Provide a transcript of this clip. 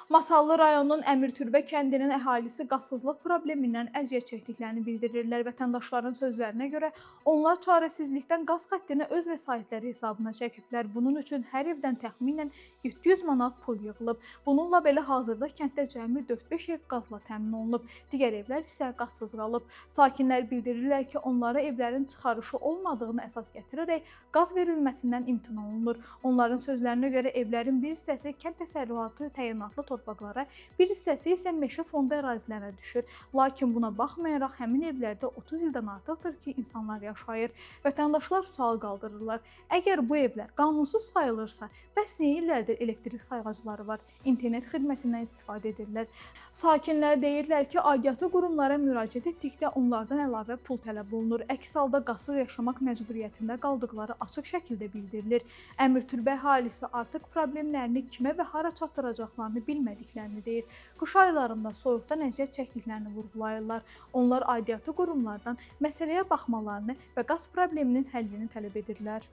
Masallı rayonunun Əmirtürbə kəndinin əhalisi qazsızlıq problemindən əziyyət çəkdiklərini bildirirlər. Vətəndaşların sözlərinə görə onlar çarəsizlikdən qaz xəttini öz vəsaitləri hesabına çəkiblər. Bunun üçün hər evdən təxminən 700 manat pul yığılıb. Bununla belə hazırda kənddə cəmi 4-5 ev qazla təmin olunub. Digər evlər isə qazsız qalıb. Sakinlər bildirirlər ki, onlara evlərin çıxarışı olmadığını əsas gətirərək qaz verilməsindən imtina olunur. Onların sözlərinə görə evlərin bir hissəsi kənd təsərrüfatı təyinatlı torpaqlara, bir hissəsi isə meşə fondu ərazilərə düşür. Lakin buna baxmayaraq həmin evlərdə 30 ildən artıqdır ki, insanlar yaşayır. Vətəndaşlar sual qaldırırlar. Əgər bu evlər qanunsuz sayılırsa, bəs niyə illərdir elektrik sayğacları var, internet xidmətindən istifadə edirlər? Sakinlər deyirlər ki, aidiyyatı qurumlara müraciət etdikdə onlardan əlavə pul tələb olunur. Əks halda qazsız yaşamaq məcburiyyətində qaldıqları açıq şəkildə bildirilir. Əmirtürbə əhalisi artıq problemlərini kimə və hara çatdıracaqlarını bilmədiklərini deyir. Qış aylarında soyuqdan əziyyət çəkdiklərini vurğulayırlar. Onlar aidiyyatı qurumlardan məsələyə baxmalarını və qaz probleminin həllini tələb edirlər.